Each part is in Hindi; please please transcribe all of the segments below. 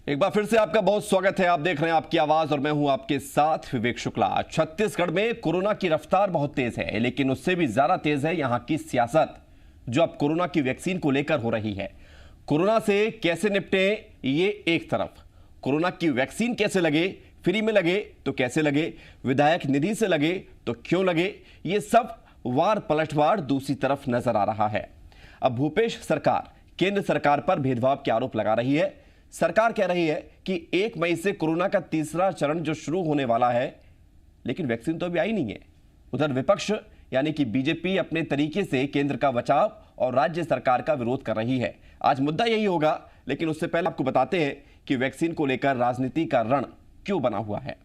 एक बार फिर से आपका बहुत स्वागत है। आप देख रहे हैं आपकी आवाज और मैं हूं आपके साथ विवेक शुक्ला। छत्तीसगढ़ में कोरोना की रफ्तार बहुत तेज है, लेकिन उससे भी ज्यादा तेज है यहां की सियासत, जो अब कोरोना की वैक्सीन को लेकर हो रही है। कोरोना से कैसे निपटे ये एक तरफ, कोरोना की वैक्सीन कैसे लगे, फ्री में लगे तो कैसे लगे, विधायक निधि से लगे तो क्यों लगे, ये सब वार पलटवार दूसरी तरफ नजर आ रहा है। अब भूपेश सरकार केंद्र सरकार पर भेदभाव के आरोप लगा रही है। सरकार कह रही है कि 1 मई से कोरोना का तीसरा चरण जो शुरू होने वाला है, लेकिन वैक्सीन तो अभी आई नहीं है। उधर विपक्ष यानी कि बीजेपी अपने तरीके से केंद्र का बचाव और राज्य सरकार का विरोध कर रही है। आज मुद्दा यही होगा, लेकिन उससे पहले आपको बताते हैं कि वैक्सीन को लेकर राजनीति का रण क्यों बना हुआ है।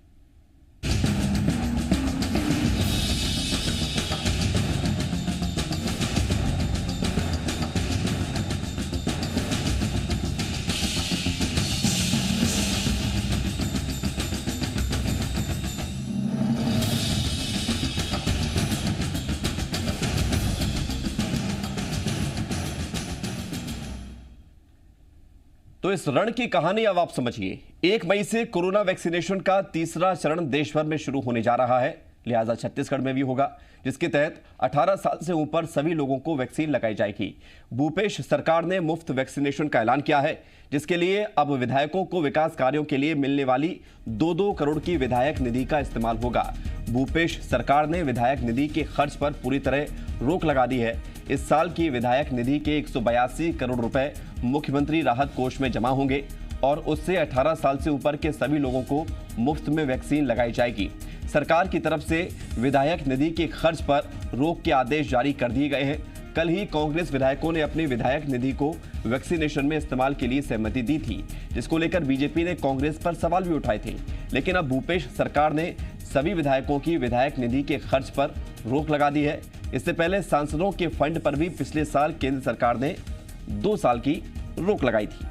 तो इस रण की कहानी अब आप समझिए। 1 मई से कोरोना वैक्सीनेशन का तीसरा चरण देश भर में शुरू होने जा रहा है, लिहाजा छत्तीसगढ़ में भी होगा, जिसके तहत 18 साल से ऊपर सभी लोगों को वैक्सीन लगाई जाएगी। भूपेश सरकार ने मुफ्त वैक्सीनेशन का ऐलान किया है, जिसके लिए अब विधायकों को विकास कार्यों के लिए मिलने वाली 2-2 करोड़ की विधायक निधि का इस्तेमाल होगा। भूपेश सरकार ने विधायक निधि के खर्च पर पूरी तरह रोक लगा दी है। इस साल की विधायक निधि के 182 करोड़ रुपए मुख्यमंत्री राहत कोष में जमा होंगे और उससे 18 साल से ऊपर के सभी लोगों को मुफ्त में वैक्सीन लगाई जाएगी। सरकार की तरफ से विधायक निधि के खर्च पर रोक के आदेश जारी कर दिए गए हैं। कल ही कांग्रेस विधायकों ने अपनी विधायक निधि को वैक्सीनेशन में इस्तेमाल के लिए सहमति दी थी, जिसको लेकर बीजेपी ने कांग्रेस पर सवाल भी उठाए थे। लेकिन अब भूपेश सरकार ने सभी विधायकों की विधायक निधि के खर्च पर रोक लगा दी है। इससे पहले सांसदों के फंड पर भी पिछले साल केंद्र सरकार ने 2 साल की रोक लगाई थी।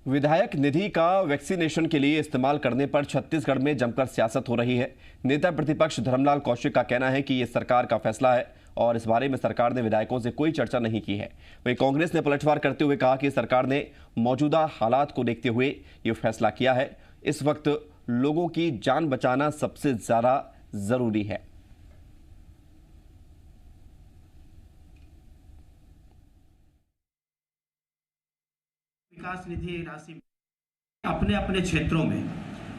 विधायक निधि का वैक्सीनेशन के लिए इस्तेमाल करने पर छत्तीसगढ़ में जमकर सियासत हो रही है। नेता प्रतिपक्ष धर्मलाल कौशिक का कहना है कि यह सरकार का फैसला है और इस बारे में सरकार ने विधायकों से कोई चर्चा नहीं की है। वहीं कांग्रेस ने पलटवार करते हुए कहा कि सरकार ने मौजूदा हालात को देखते हुए यह फैसला किया है। इस वक्त लोगों की जान बचाना सबसे ज्यादा जरूरी है। विकास निधि राशि अपने अपने क्षेत्रों में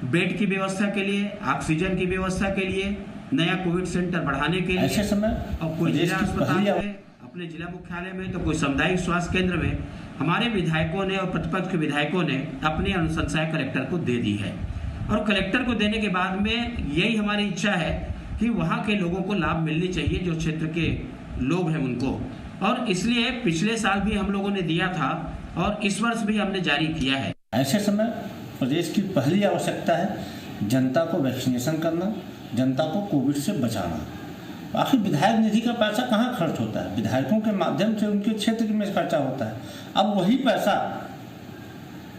बेड की व्यवस्था के लिए, ऑक्सीजन की व्यवस्था के लिए, नया कोविड सेंटर बढ़ाने के लिए, ऐसे समय और कोई जिला अस्पताल में, अपने जिला मुख्यालय में, तो कोई सामुदायिक स्वास्थ्य केंद्र में हमारे विधायकों ने और प्रतिपक्ष के विधायकों ने अपनी अनुशंसाएं कलेक्टर को दे दी है। और कलेक्टर को देने के बाद में यही हमारी इच्छा है कि वहाँ के लोगों को लाभ मिलनी चाहिए, जो क्षेत्र के लोग हैं उनको। और इसलिए पिछले साल भी हम लोगों ने दिया था और इस वर्ष भी हमने जारी किया है। ऐसे समय प्रदेश की पहली आवश्यकता है जनता को वैक्सीनेशन करना, जनता को कोविड से बचाना। आखिर विधायक निधि का पैसा कहाँ खर्च होता है? विधायकों के माध्यम से उनके क्षेत्र में खर्चा होता है। अब वही पैसा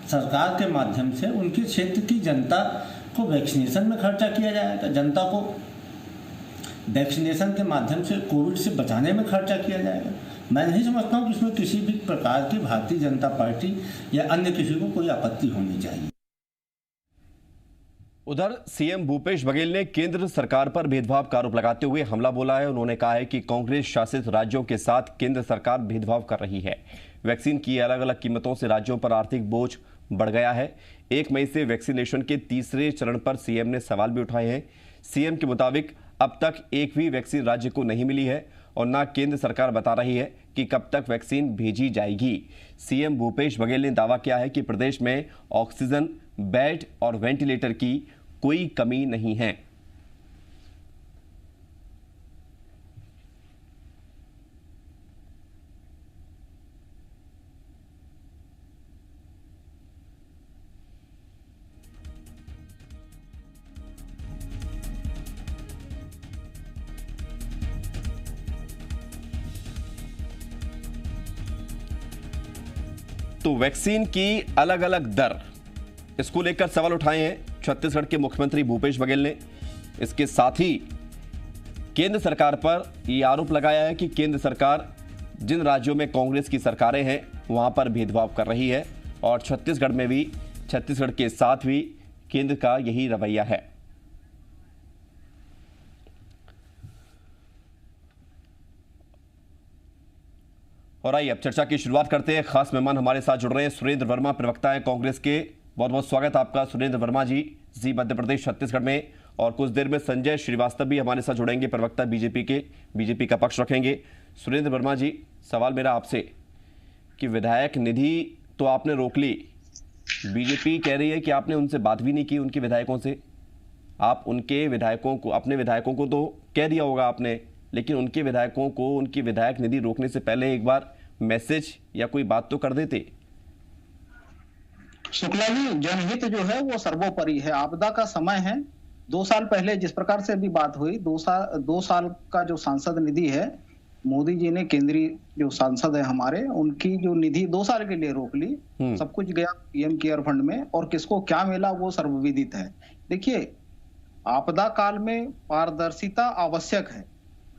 सरकार के माध्यम से उनके क्षेत्र की जनता को वैक्सीनेशन में खर्चा किया जाएगा। जनता को वैक्सीनेशन के माध्यम से कोविड से बचाने में खर्चा किया जाएगा। मैं नहीं समझता हूँ कि इसमें किसी भी प्रकार की भारतीय जनता पार्टी या अन्य किसी को कोई आपत्ति होनी चाहिए। उधर सीएम भूपेश बघेल ने केंद्र सरकार पर भेदभाव का आरोप लगाते हुए हमला बोला है। उन्होंने कहा है कि कांग्रेस शासित राज्यों के साथ केंद्र सरकार भेदभाव कर रही है। वैक्सीन की अलग अलग कीमतों से राज्यों पर आर्थिक बोझ बढ़ गया है। 1 मई से वैक्सीनेशन के तीसरे चरण पर सीएम ने सवाल भी उठाए हैं। सीएम के मुताबिक अब तक एक भी वैक्सीन राज्य को नहीं मिली है और न केंद्र सरकार बता रही है कि कब तक वैक्सीन भेजी जाएगी। सीएम भूपेश बघेल ने दावा किया है कि प्रदेश में ऑक्सीजन, बेड और वेंटिलेटर की कोई कमी नहीं है। तो वैक्सीन की अलग अलग दर, इसको लेकर सवाल उठाए हैं छत्तीसगढ़ के मुख्यमंत्री भूपेश बघेल ने। इसके साथ ही केंद्र सरकार पर यह आरोप लगाया है कि केंद्र सरकार जिन राज्यों में कांग्रेस की सरकारें हैं वहां पर भेदभाव कर रही है और छत्तीसगढ़ में भी, छत्तीसगढ़ के साथ भी केंद्र का यही रवैया है। और आइए अब चर्चा की शुरुआत करते हैं। खास मेहमान हमारे साथ जुड़ रहे हैं सुरेंद्र वर्मा, प्रवक्ता है कांग्रेस के। बहुत बहुत स्वागत आपका सुरेंद्र वर्मा जी मध्य प्रदेश छत्तीसगढ़ में। और कुछ देर में संजय श्रीवास्तव भी हमारे साथ जुड़ेंगे, प्रवक्ता बीजेपी के, बीजेपी का पक्ष रखेंगे। सुरेंद्र वर्मा जी, सवाल मेरा आपसे कि विधायक निधि तो आपने रोक ली, बीजेपी कह रही है कि आपने उनसे बात भी नहीं की, उनके विधायकों से। आप उनके विधायकों को, अपने विधायकों को तो कह दिया होगा आपने, लेकिन उनके विधायकों को उनकी विधायक निधि रोकने से पहले एक बार मैसेज या कोई बात तो कर देते। शुक्ला जी, जनहित जो है वो सर्वोपरि है। आपदा का समय है। 2 साल पहले जिस प्रकार से अभी बात हुई, 2 साल का जो सांसद निधि है, मोदी जी ने केंद्रीय जो सांसद है हमारे, उनकी जो निधि 2 साल के लिए रोक ली। सब कुछ गया पीएम केयर फंड में, और किसको क्या मिला वो सर्वविदित है। देखिए, आपदा काल में पारदर्शिता आवश्यक है।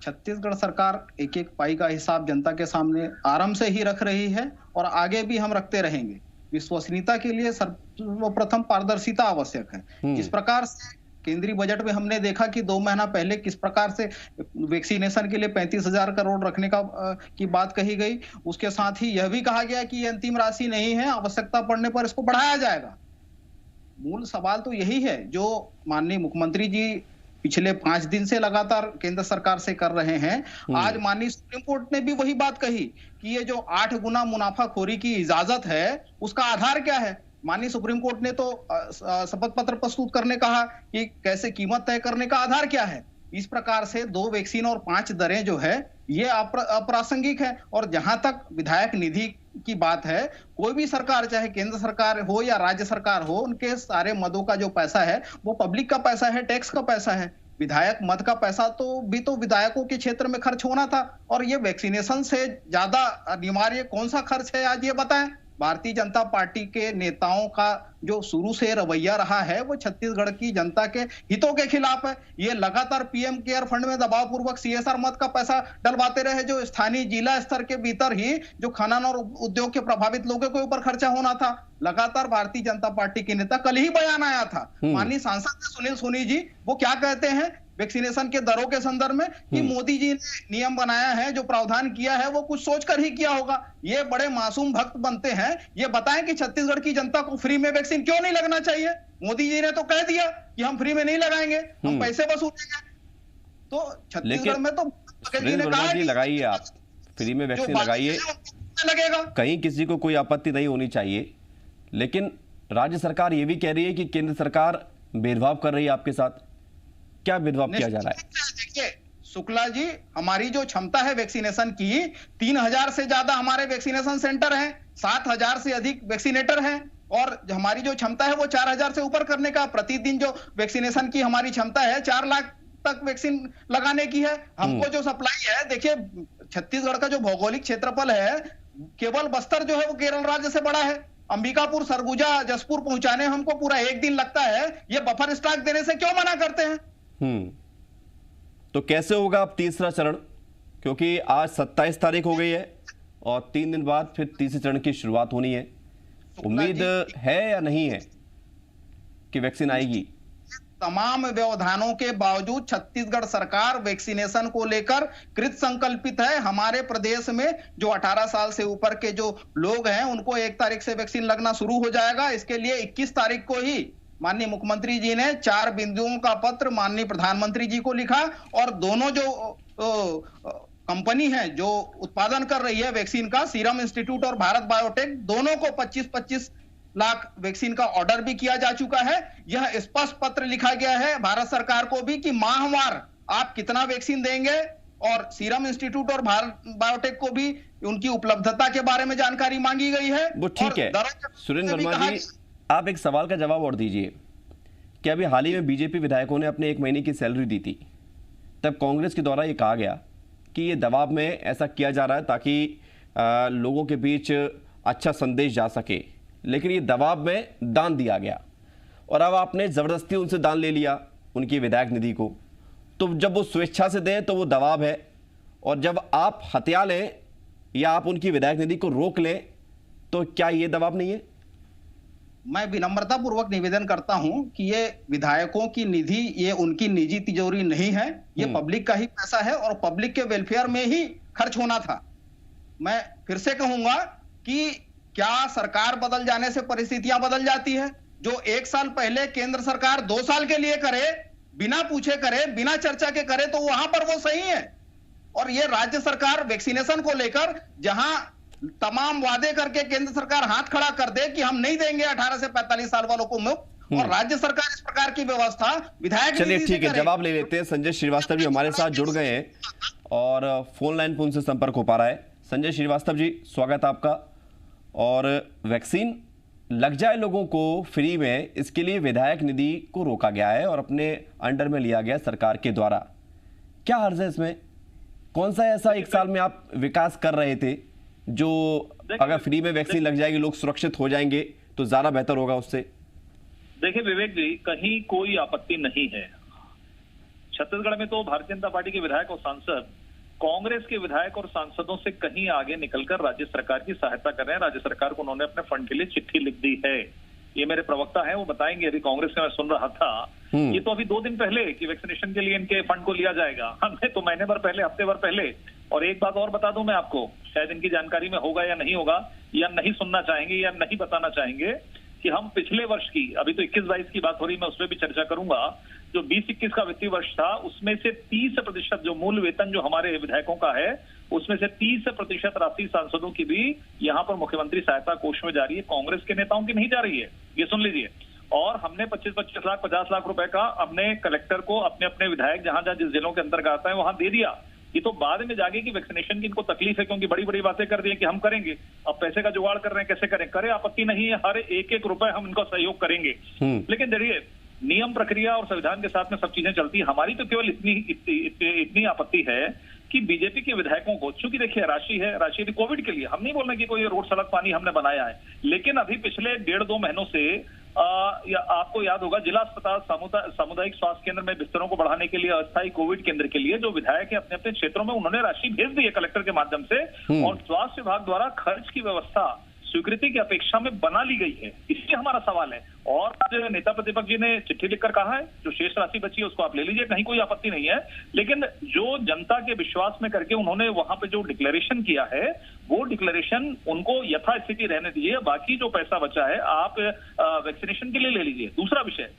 छत्तीसगढ़ सरकार एक एक पाई का हिसाब जनता के सामने आराम से ही रख रही है और आगे भी हम रखते रहेंगे। विश्वसनीयता के लिए सर्वप्रथम पारदर्शिता आवश्यक है। जिस प्रकार से केंद्रीय बजट में हमने देखा कि 2 महीना पहले किस प्रकार से वैक्सीनेशन के लिए 35,000 करोड़ रखने की बात कही गई, उसके साथ ही यह भी कहा गया कि ये अंतिम राशि नहीं है, आवश्यकता पड़ने पर इसको बढ़ाया जाएगा। मूल सवाल तो यही है जो माननीय मुख्यमंत्री जी पिछले 5 दिन से लगातार केंद्र सरकार से कर रहे हैं। आज माननीय सुप्रीम कोर्ट ने भी वही बात कही कि ये जो 8 गुना मुनाफाखोरी की इजाजत है, उसका आधार क्या है। माननीय सुप्रीम कोर्ट ने तो शपथ पत्र प्रस्तुत करने कहा कि कैसे कीमत तय करने का आधार क्या है। इस प्रकार से 2 वैक्सीन और 5 दरें जो है ये अप्रासंगिक है। और जहां तक विधायक निधि की बात है, कोई भी सरकार, चाहे केंद्र सरकार हो या राज्य सरकार हो, उनके सारे मदों का जो पैसा है वो पब्लिक का पैसा है, टैक्स का पैसा है। विधायक मद का पैसा तो विधायकों के क्षेत्र में खर्च होना था। और ये वैक्सीनेशन से ज्यादा अनिवार्य कौन सा खर्च है, आज ये बताएं। भारतीय जनता पार्टी के नेताओं का जो शुरू से रवैया रहा है वो छत्तीसगढ़ की जनता के हितों के खिलाफ है। ये लगातार पीएम केयर फंड में दबाव पूर्वक सीएसआर मद का पैसा डलवाते रहे, जो स्थानीय जिला स्तर के भीतर ही जो खनन और उद्योग के प्रभावित लोगों के ऊपर खर्चा होना था। लगातार भारतीय जनता पार्टी के नेता, कल ही बयान आया था माननीय सांसद सुनील सोनी जी, वो क्या कहते हैं वैक्सीनेशन के दरों के संदर्भ में कि मोदी जी ने नियम बनाया है, जो प्रावधान किया है वो कुछ सोचकर ही किया होगा। ये बड़े मासूम भक्त बनते हैं। ये बताएं कि छत्तीसगढ़ की जनता को फ्री में वैक्सीन क्यों नहीं लगना चाहिए। मोदी जी ने तो कह दिया कि हम फ्री में नहीं लगाएंगे, हम पैसे वसूलेंगे। तो छत्तीसगढ़ में तो लगाइए, आप फ्री में वैक्सीन लगाइए, लगेगा, कहीं किसी को कोई आपत्ति नहीं होनी चाहिए। लेकिन राज्य सरकार ये भी कह रही है कि केंद्र सरकार भेदभाव कर रही है आपके साथ। क्या भेदभाव किया जा रहा है? देखिए शुक्ला जी, हमारी जो क्षमता है वैक्सीनेशन की, 3,000 से ज्यादा हमारे वैक्सीनेशन सेंटर हैं, 7,000 से अधिक वैक्सीनेटर हैं, और हमारी जो क्षमता है वो 4,000 से ऊपर करने का प्रतिदिन जो वैक्सीनेशन की हमारी क्षमता है 4 लाख तक वैक्सीन लगाने की है। हमको जो सप्लाई है, देखिए छत्तीसगढ़ का जो भौगोलिक क्षेत्रफल है, केवल बस्तर जो है वो केरल राज्य से बड़ा है। अंबिकापुर, सरगुजा, जसपुर पहुंचाने हमको पूरा 1 दिन लगता है। ये बफर स्टॉक देने से क्यों मना करते हैं? तो कैसे होगा अब तीसरा चरण, क्योंकि आज 27 तारीख हो गई है और 3 दिन बाद फिर तीसरे चरण की शुरुआत होनी है। उम्मीद है या नहीं है कि वैक्सीन आएगी? तमाम व्यवधानों के बावजूद छत्तीसगढ़ सरकार वैक्सीनेशन को लेकर कृत संकल्पित है। हमारे प्रदेश में जो 18 साल से ऊपर के जो लोग हैं उनको 1 तारीख से वैक्सीन लगना शुरू हो जाएगा। इसके लिए 21 तारीख को ही माननीय मुख्यमंत्री जी ने 4 बिंदुओं का पत्र माननीय प्रधानमंत्री जी को लिखा, और दोनों जो कंपनी है जो उत्पादन कर रही है वैक्सीन का, सीरम इंस्टीट्यूट और भारत बायोटेक, दोनों को 25-25 लाख वैक्सीन का ऑर्डर भी किया जा चुका है। यह स्पष्ट पत्र लिखा गया है भारत सरकार को भी कि माहवार आप कितना वैक्सीन देंगे, और सीरम इंस्टीट्यूट और भारत बायोटेक को भी उनकी उपलब्धता के बारे में जानकारी मांगी गई है। वो ठीक है। सुरेंद्र वर्मा जी, आप एक सवाल का जवाब और दीजिए कि अभी हाल ही में बीजेपी विधायकों ने अपने 1 महीने की सैलरी दी थी, तब कांग्रेस के द्वारा ये कहा गया कि ये दबाव में ऐसा किया जा रहा है ताकि लोगों के बीच अच्छा संदेश जा सके, लेकिन ये दबाव में दान दिया गया और अब आपने जबरदस्ती उनसे दान ले लिया, उनकी विधायक निधि को। तो जब वो स्वेच्छा से दें तो वो दबाव है, और जब आप हत्या लें या आप उनकी विधायक निधि को रोक लें तो क्या ये दबाव नहीं है? मैं विनम्रता पूर्वक निवेदन करता हूं कि ये विधायकों की निधि, ये उनकी निजी तिजोरी नहीं है, ये पब्लिक का ही पैसा है और पब्लिक के वेलफेयर में ही खर्च होना था। मैं फिर से कहूंगा कि क्या सरकार बदल जाने से परिस्थितियां बदल जाती है? जो 1 साल पहले केंद्र सरकार 2 साल के लिए करे, बिना पूछे करे, बिना चर्चा के करे, तो वहां पर वो सही है। और ये राज्य सरकार वैक्सीनेशन को लेकर जहां तमाम वादे करके केंद्र सरकार हाथ खड़ा कर दे कि हम नहीं देंगे 18 से 45 साल वालों को मुफ्त, और राज्य सरकार इस प्रकार की व्यवस्था विधायक, चलिए ठीक है, जवाब ले लेते हैं। संजय श्रीवास्तव जी हमारे साथ जुड़ गए हैं और फोन लाइन पर उनसे संपर्क हो पा रहा है। संजय श्रीवास्तव जी, स्वागत आपका। और वैक्सीन लग जाए लोगों को फ्री में, इसके लिए विधायक निधि को रोका गया है और अपने अंडर में लिया गया सरकार के द्वारा। क्या अर्ज है इसमें? कौन सा ऐसा 1 साल में आप विकास कर रहे थे जो अगर फ्री में वैक्सीन लग जाएगी, लोग सुरक्षित हो जाएंगे तो ज्यादा बेहतर होगा उससे? देखिए विवेक जी, कहीं कोई आपत्ति नहीं है। छत्तीसगढ़ में तो भारतीय जनता पार्टी के विधायक और सांसद कांग्रेस के विधायक और सांसदों से कहीं आगे निकलकर राज्य सरकार की सहायता कर रहे हैं। राज्य सरकार को उन्होंने अपने फंड के लिए चिट्ठी लिख दी है। ये मेरे प्रवक्ता हैं, वो बताएंगे। अभी कांग्रेस का मैं सुन रहा था, ये तो अभी 2 दिन पहले कि वैक्सीनेशन के लिए इनके फंड को लिया जाएगा। हमने तो महीने भर पहले, हफ्ते भर पहले। और एक बात और बता दूं मैं आपको, शायद इनकी जानकारी में होगा या नहीं होगा, या नहीं सुनना चाहेंगे या नहीं बताना चाहेंगे, कि हम पिछले वर्ष की, अभी तो 21-22 की बात हो रही, मैं उस पर भी चर्चा करूंगा, जो 20-21 का वित्तीय वर्ष था, उसमें से 30% जो मूल वेतन जो हमारे विधायकों का है, उसमें से 30% राशि सांसदों की भी यहाँ पर मुख्यमंत्री सहायता कोष में जा रही है, कांग्रेस के नेताओं की नहीं जा रही है। ये सुन लीजिए। और हमने 25-25 लाख 50 लाख रुपए का अपने कलेक्टर को, अपने अपने विधायक जहां जहां जिस जिलों के अंतर्गत आता है वहां दे दिया। ये तो बाद में जागे कि वैक्सीनेशन की इनको तकलीफ है, क्योंकि बड़ी बड़ी बातें कर दी है कि हम करेंगे, अब पैसे का जुगाड़ कर रहे हैं, कैसे करें, करे, आपत्ति नहीं है, हर एक रुपए हम इनको सहयोग करेंगे। लेकिन देखिए, नियम प्रक्रिया और संविधान के साथ में सब चीजें चलती है। हमारी तो केवल इतनी आपत्ति है कि बीजेपी के विधायकों को, चूंकि देखिए राशि है, राशि भी कोविड के लिए, हम नहीं बोल रहे कि कोई रोड सड़क पानी हमने बनाया है, लेकिन अभी पिछले 1.5-2 महीनों से या आपको याद होगा, जिला अस्पताल सामुदायिक स्वास्थ्य केंद्र में बिस्तरों को बढ़ाने के लिए, अस्थायी कोविड केंद्र के लिए जो विधायक है अपने अपने क्षेत्रों में, उन्होंने राशि भेज दी है कलेक्टर के माध्यम से, और स्वास्थ्य विभाग द्वारा खर्च की व्यवस्था स्वीकृति की अपेक्षा में बना ली गई है। इसलिए हमारा सवाल है, और नेता प्रतिपक्ष जी ने चिट्ठी लिखकर कहा है, जो शेष राशि बची है उसको आप ले लीजिए, कहीं कोई आपत्ति नहीं है। लेकिन जो जनता के विश्वास में करके उन्होंने वहां पे जो डिक्लेरेशन किया है, वो डिक्लेरेशन उनको यथास्थिति रहने दीजिए, बाकी जो पैसा बचा है आप वैक्सीनेशन के लिए ले लीजिए। दूसरा विषय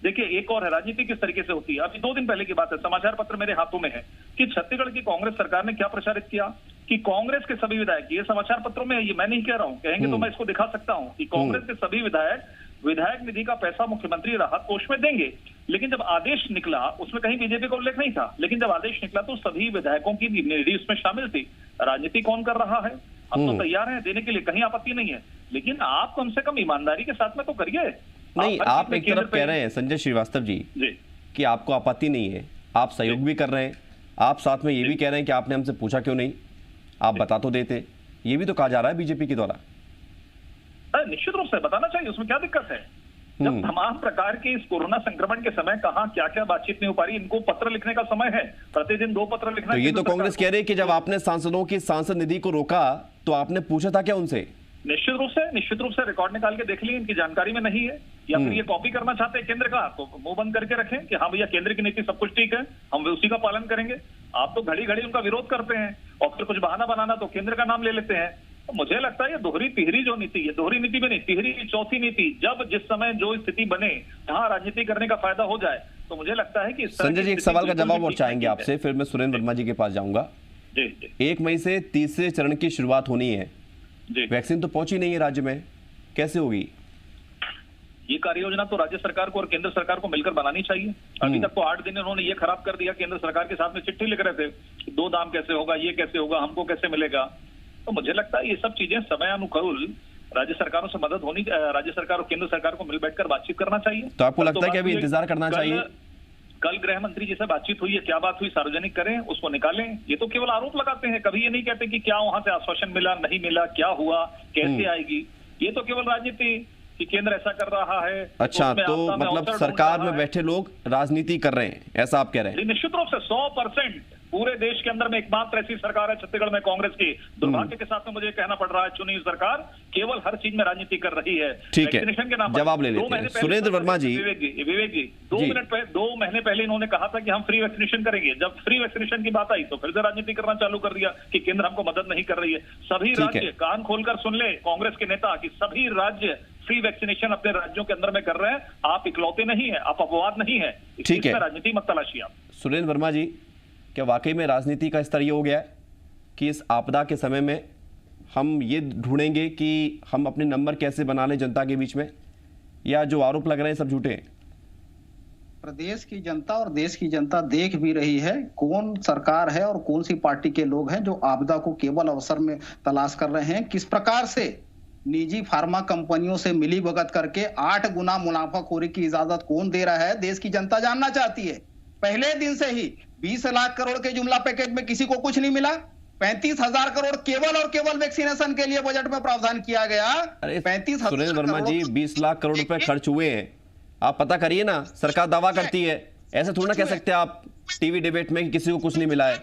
देखिए, एक और है, राजनीति किस तरीके से होती है। अभी 2 दिन पहले की बात है, समाचार पत्र मेरे हाथों में है कि छत्तीसगढ़ की कांग्रेस सरकार ने क्या प्रचारित किया कि कांग्रेस के सभी विधायक, ये समाचार पत्रों में है, ये मैं नहीं कह रहा हूं, कहेंगे तो मैं इसको दिखा सकता हूं, कि कांग्रेस के सभी विधायक विधायक निधि का पैसा मुख्यमंत्री राहत कोष में देंगे। लेकिन जब आदेश निकला, उसमें कहीं बीजेपी का उल्लेख नहीं था, लेकिन जब आदेश निकला तो सभी विधायकों की निधि उसमें शामिल थी। राजनीति कौन कर रहा है? हम तो तैयार हैं देने के लिए, कहीं आपत्ति नहीं है, लेकिन आप कम से कम ईमानदारी के साथ में तो करिए। नहीं, आप एक तरफ कह रहे हैं संजय श्रीवास्तव जी कि आपको आपत्ति नहीं है, आप सहयोग भी कर रहे हैं, आप साथ में ये भी कह रहे हैं कि आपने हमसे पूछा क्यों नहीं, आप बता तो देते। ये भी तो कहा जा रहा है बीजेपी के द्वारा। निश्चित रूप से बताना चाहिए, उसमें क्या दिक्कत है? जब तमाम प्रकार के इस कोरोना संक्रमण के समय कहां क्या क्या बातचीत नहीं हो पा रही, इनको पत्र लिखने का समय है, प्रतिदिन 2 पत्र लिखना। तो ये तो कांग्रेस कह रही है कि जब आपने सांसदों की सांसद निधि को रोका तो आपने पूछा था क्या उनसे? निश्चित रूप से रिकॉर्ड निकाल के देख ली, इनकी जानकारी में नहीं है, या फिर ये कॉपी करना चाहते हैं केंद्र का, तो मुंह बंद करके रखें कि हाँ भैया केंद्र की नीति सब कुछ ठीक है, हम उसी का पालन करेंगे। आप तो घड़ी घड़ी उनका विरोध करते हैं और फिर कुछ बहाना बनाना तो केंद्र का नाम ले लेते हैं। तो मुझे लगता है ये दोहरी तिहरी जो नीति है, दोहरी नीति में नहीं, तिहरी चौथी नीति, जब जिस समय जो स्थिति बने जहां राजनीति करने का फायदा हो जाए, तो मुझे लगता है कि संजय जी एक सवाल का जवाब और चाहेंगे आपसे, फिर मैं सुरेंद्र वर्मा जी के पास जाऊंगा। 1 मई से तीसरे चरण की शुरुआत होनी है, वैक्सीन तो पहुंची नहीं है राज्य में, कैसे होगी? ये कार्य योजना तो राज्य सरकार को और केंद्र सरकार को मिलकर बनानी चाहिए। अभी तक तो 8 दिन उन्होंने ये खराब कर दिया, केंद्र सरकार के साथ में चिट्ठी लिख रहे थे, 2 दाम कैसे होगा, ये कैसे होगा, हमको कैसे मिलेगा। तो मुझे लगता है ये सब चीजें समय अनुकूल राज्य सरकारों से मदद होनी, राज्य सरकार और केंद्र सरकार को मिल बैठकर बातचीत करना चाहिए। तो आपको लगता है कि अभी इंतजार करना चाहिए? कल गृह मंत्री जी से बातचीत हुई है, क्या बात हुई सार्वजनिक करें, उसको निकालें। ये तो केवल आरोप लगाते हैं, कभी ये नहीं कहते कि क्या वहां से आश्वासन मिला, नहीं मिला, क्या हुआ, कैसे आएगी। ये तो केवल राजनीति, कि केंद्र ऐसा कर रहा है। अच्छा, उसमें तो आपदा में मतलब अवसर ढूंढ सरकार रहा में है। बैठे लोग राजनीति कर रहे हैं, ऐसा आप कह रहे हैं? निश्चित रूप से 100% पूरे देश के अंदर में एकमात्र ऐसी सरकार है छत्तीसगढ़ में कांग्रेस की। दुर्भाग्य के साथ में मुझे कहना पड़ रहा है, चुनी हुई सरकार केवल हर चीज में राजनीति कर रही है। ठीक है, वैक्सीनेशन के नाम पर जवाब ले 2 लेते हैं। महीने पहले सुरेंद्र वर्मा जी, विवेक जी 2 महीने पहले इन्होंने कहा था कि हम फ्री वैक्सीनेशन करेंगे। जब फ्री वैक्सीनेशन की बात आई तो फिर से राजनीति करना चालू कर दिया कि केंद्र हमको मदद नहीं कर रही है। सभी ठीक है। राज्य कान खोलकर सुन ले कांग्रेस के नेता कि सभी राज्य फ्री वैक्सीनेशन अपने राज्यों के अंदर में कर रहे हैं। आप इकलौते नहीं है, आप अपवाद नहीं है। ठीक है। राजनीति मत तलाशिए आप। सुरेंद्र वर्मा जी, क्या वाकई में राजनीति का स्तर ये हो गया है कि इस आपदा के समय में हम ये ढूंढेंगे कि हम अपने नंबर कैसे बना लें जनता के बीच में, या जो आरोप लग रहे हैं सब झूठे हैं? प्रदेश की जनता और देश की जनता देख भी रही है कौन सरकार है और कौन सी पार्टी के लोग हैं जो आपदा को केवल अवसर में तलाश कर रहे हैं। किस प्रकार से निजी फार्मा कंपनियों से मिली भगत करके 8 गुना मुनाफाखोरी की इजाजत कौन दे रहा है, देश की जनता जानना चाहती है। पहले दिन से ही 20 लाख करोड़ के जुमला पैकेज में किसी को कुछ नहीं मिला। 35,000 करोड़ केवल और केवल वैक्सीनेशन के लिए बजट में प्रावधान किया गया। अरे 35,000 सुरेंद्र वर्मा जी, 20 लाख करोड़ रुपए खर्च हुए हैं, आप पता करिए ना। सरकार दावा करती है, ऐसे थोड़ा ना कह सकते आप टीवी डिबेट में कि किसी को कुछ नहीं मिला है।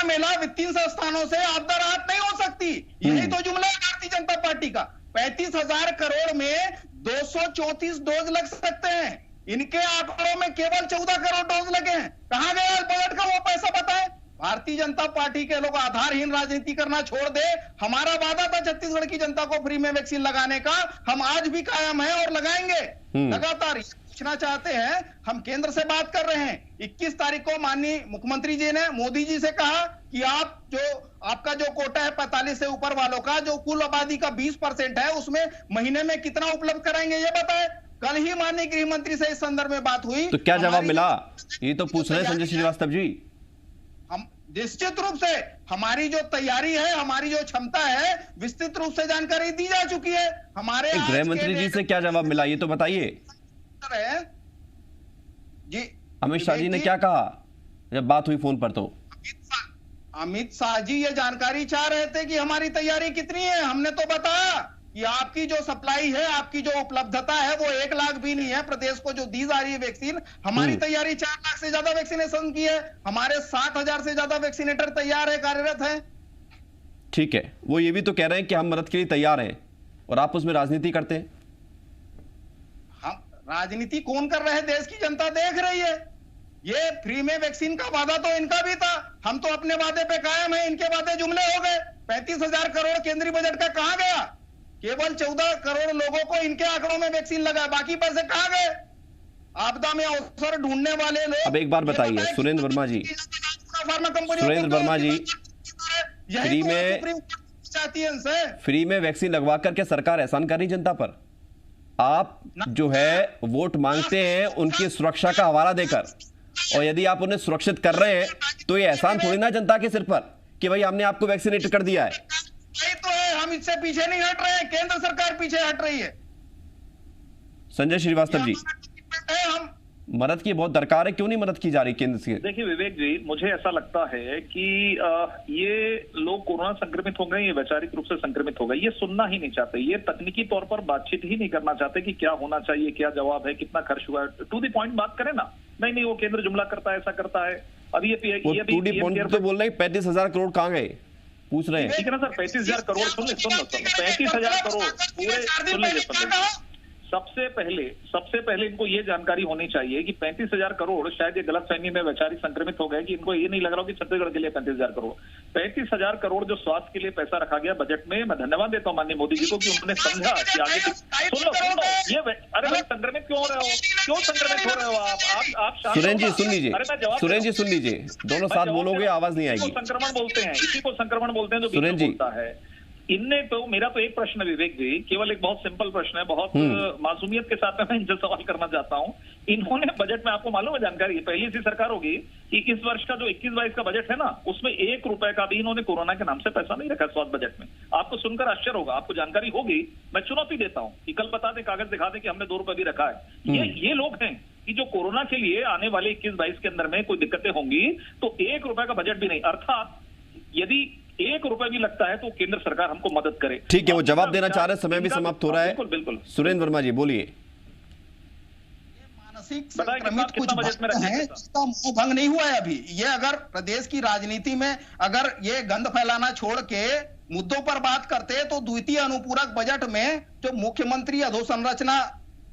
मिला वित्तीय संस्थानों से आपदा राहत नहीं हो सकती, यही तो जुमला है भारतीय जनता पार्टी का। 35,000 करोड़ में 234 डोज लग सकते हैं, इनके आंकड़ों में केवल 14 करोड़ डोज लगे हैं। कहां गया बजट का वो पैसा बताएं। भारतीय जनता पार्टी के लोग आधारहीन राजनीति करना छोड़ दे। हमारा वादा था छत्तीसगढ़ की जनता को फ्री में वैक्सीन लगाने का, हम आज भी कायम है और लगाएंगे लगातार। पूछना चाहते हैं, हम केंद्र से बात कर रहे हैं। 21 तारीख को माननीय मुख्यमंत्री जी ने मोदी जी से कहा कि आपका जो कोटा है 45 से ऊपर वालों का, जो कुल आबादी का 20% है, उसमें महीने में कितना उपलब्ध कराएंगे ये बताएं। कल ही माननीय गृह मंत्री से इस संदर्भ में बात हुई, तो क्या जवाब मिला, ये तो पूछ रहे हैं संजय श्रीवास्तव जी। हम निश्चित रूप से हमारी जो तैयारी है, हमारी जो क्षमता है, विस्तृत रूप से जानकारी दी जा चुकी है। हमारे गृह मंत्री जी से क्या जवाब मिला, ये तो बताइए। जी अमित शाह जी ने क्या कहा जब बात हुई फोन पर? तो अमित शाह जी ये जानकारी चाह रहे थे कि हमारी तैयारी कितनी है। हमने तो बताया कि आपकी जो सप्लाई है, आपकी जो उपलब्धता है, वो 1 लाख भी नहीं है। प्रदेश को जो दी जा रही है वैक्सीन, हमारी तैयारी 4 लाख से ज्यादा वैक्सीनेशन की है। हमारे 60,000 से ज्यादा वैक्सीनेटर तैयार है, कार्यरत है। ठीक है, वो ये भी तो कह रहे हैं कि हम मदद के लिए तैयार हैं, और आप उसमें राजनीति करते हैं। हम राजनीति कौन कर रहे हैं, देश की जनता देख रही है। ये फ्री में वैक्सीन का वादा तो इनका भी था, हम तो अपने वादे पे कायम है, इनके वादे जुमले हो गए। 35,000 करोड़ केंद्रीय बजट का कहां गया? केवल 14 करोड़ लोगों को इनके आंकड़ों में वैक्सीन लगा, बाकी पैसे कहां गए? आपदा में अवसर ढूंढने वाले लोग। अब एक बार बताइए सुरेंद्र वर्मा जी, सुरेंद्र वर्मा जी, फ्री में चाहती है इनसे। फ्री में वैक्सीन लगवा करके सरकार एहसान कर रही जनता पर। आप जो है वोट मांगते हैं उनकी सुरक्षा का हवाला देकर, और यदि आप उन्हें सुरक्षित कर रहे हैं तो ये एहसान थोड़ी ना जनता के सिर पर कि भाई हमने आपको वैक्सीनेट कर दिया है। नहीं तो है, हम इससे पीछे नहीं हट रहे हैं, केंद्र सरकार पीछे हट रही है। संजय श्रीवास्तव जी, हम मदद की बहुत दरकार है, क्यों नहीं मदद की जा रही केंद्र से? देखिए विवेक जी, मुझे ऐसा लगता है कि ये लोग कोरोना संक्रमित हो गए, ये वैचारिक रूप से संक्रमित हो गए, ये सुनना ही नहीं चाहते, ये तकनीकी तौर पर बातचीत ही नहीं करना चाहते कि क्या होना चाहिए, क्या जवाब है, कितना खर्च हुआ है। टू द पॉइंट बात करें ना। नहीं वो केंद्र जुमला करता है, ऐसा करता है। अब ये टू द पॉइंट तो बोल रहे हैं, 35,000 करोड़ कहाँ गए पूछ रहे हैं। ठीक है ना सर, 35,000 करोड़ सुन 35,000 करोड़ पूरे सुन लीजिए। सबसे पहले इनको ये जानकारी होनी चाहिए कि 35,000 करोड़, शायद ये गलतफहमी में वैचारिक संक्रमित हो गए कि इनको ये नहीं लग रहा कि छत्तीसगढ़ के लिए 35,000 करोड़ 35,000 करोड़ जो स्वास्थ्य के लिए पैसा रखा गया बजट में। मैं धन्यवाद देता हूं माननीय मोदी जी को कि उन्होंने समझा कि आगे सुन लो ये अरे भाई संक्रमित क्यों हो रहे हो, क्यों संक्रमित हो रहे हो आप सुरेंद्र जी सुन लीजिए, सुरेंद्र जी सुन लीजिए, दोनों साथ बोलोगे आवाज नहीं आएगी। संक्रमण बोलते हैं, इसी को संक्रमण बोलते हैं जो सुरेंद्र जी बोलता है। इनने तो, मेरा तो एक प्रश्न है विवेक जी, केवल एक बहुत सिंपल प्रश्न है, बहुत मासूमियत के साथ मैं इनसे सवाल करना चाहता हूं। इन्होंने बजट में, आपको मालूम है, जानकारी पहली सी सरकार होगी कि इस वर्ष का जो 21-22 का बजट है ना, उसमें 1 रुपए का भी इन्होंने कोरोना के नाम से पैसा नहीं रखा स्वास्थ्य बजट में। आपको सुनकर आश्चर्य होगा, आपको जानकारी होगी, मैं चुनौती देता हूं कि कल बता दें, कागज दिखा दें कि हमने 2 रुपए भी रखा है। ये लोग हैं कि जो कोरोना के लिए आने वाले 21-22 के अंदर में कोई दिक्कतें होंगी तो 1 रुपए का बजट भी नहीं। अर्थात यदि 1 रुपए भी लगता है तो केंद्र सरकार हमको मदद करे। ठीक है, वो जवाब देना चाह रहे हैं, समय भी समाप्त हो रहा है। बिल्कुल बिल्कुल। सुरेंद्र वर्मा जी बोलिए। मानसिक बताइए संक्रमित कुछ कितना बजट में भक्त रखेंगे हैं, साहब? इसका मोह भंग नहीं हुआ है अभी। ये अगर प्रदेश की राजनीति में अगर ये गंद फैलाना छोड़ के मुद्दों पर बात करते तो द्वितीय अनुपूरक बजट में जो मुख्यमंत्री अधोसंरचना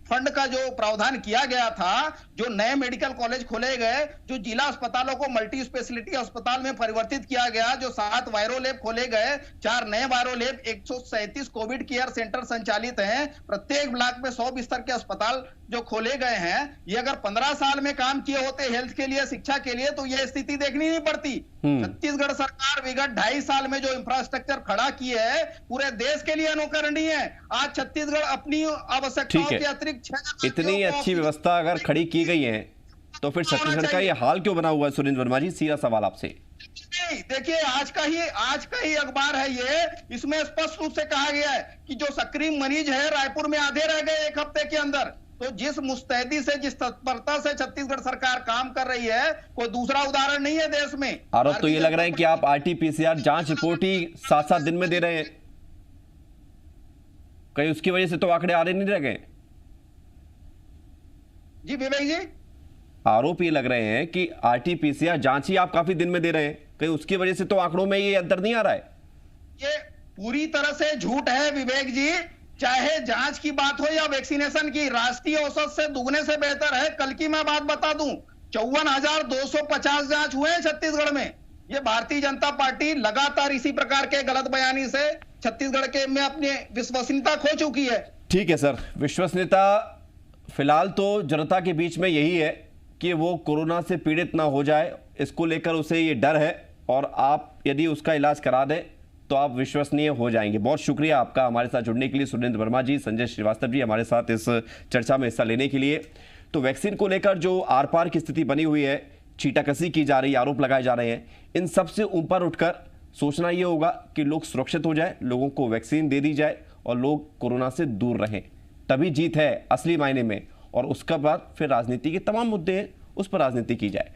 फंड का जो प्रावधान किया गया था, जो नए मेडिकल कॉलेज खोले गए, जो जिला अस्पतालों को मल्टी स्पेशलिटी अस्पताल में परिवर्तित किया गया, जो 7 वायरोलैब खोले गए, 4 नए वायरोलैब, 137 कोविड केयर सेंटर संचालित हैं, प्रत्येक ब्लॉक में 100 बिस्तर के अस्पताल जो खोले गए हैं, ये अगर 15 साल में काम किए होते हेल्थ के लिए, शिक्षा के लिए, तो ये स्थिति देखनी नहीं पड़ती। छत्तीसगढ़ सरकार विगत 2.5 साल में जो इंफ्रास्ट्रक्चर खड़ा किए है पूरे देश के लिए अनुकरणीय है। आज छत्तीसगढ़ अपनी आवश्यकताओं के अतिरिक्त इतनी अच्छी व्यवस्था अगर खड़ी की गई है तो फिर छत्तीसगढ़ का ये हाल क्यों बना हुआ है? सुरेंद्र वर्मा जी, सीधा सवाल आपसे। नहीं, देखिए आज का ही अखबार है ये, इसमें स्पष्ट रूप से कहा गया है कि जो सक्रिय मरीज है रायपुर में आधे रह गए 1 हफ्ते के अंदर। तो जिस मुस्तैदी से, जिस तत्परता से छत्तीसगढ़ सरकार काम कर रही है, कोई दूसरा उदाहरण नहीं है देश में। आरोप तो ये लग रहा है कि आप RT-PCR जांच रिपोर्ट ही 7-7 दिन में दे रहे हैं, कहीं उसकी वजह से तो आंकड़े आ रहे नहीं रह गए? जी विवेक जी, आरोप ये लग रहे हैं कि RT-PCR जांच ही आप काफी दिन में दे रहे हैं, कहीं उसकी वजह से तो आंकड़ों में ये अंतर नहीं आ रहा है? ये पूरी तरह से झूठ है विवेक जी। चाहे जांच की बात हो या वैक्सीनेशन की, राष्ट्रीय औसत से दुगने से बेहतर है। कल की मैं बात बता दूं, 54,250 जांच हुए हैं छत्तीसगढ़ में। ये भारतीय जनता पार्टी लगातार इसी प्रकार के गलत बयानी से छत्तीसगढ़ के में अपनी विश्वसनीयता खो चुकी है। ठीक है सर, विश्वसनीयता फिलहाल तो जनता के बीच में यही है कि वो कोरोना से पीड़ित ना हो जाए, इसको लेकर उसे ये डर है, और आप यदि उसका इलाज करा दें तो आप विश्वसनीय हो जाएंगे। बहुत शुक्रिया आपका हमारे साथ जुड़ने के लिए सुरेंद्र वर्मा जी, संजय श्रीवास्तव जी हमारे साथ इस चर्चा में हिस्सा लेने के लिए। तो वैक्सीन को लेकर जो आर पार की स्थिति बनी हुई है, छीटाकसी की जा रही है, आरोप लगाए जा रहे हैं, इन सब से ऊपर उठकर सोचना ये होगा कि लोग सुरक्षित हो जाए, लोगों को वैक्सीन दे दी जाए और लोग कोरोना से दूर रहें, तभी जीत है असली मायने में। और उसके बाद फिर राजनीति के तमाम मुद्दे हैं, उस पर राजनीति की जाए।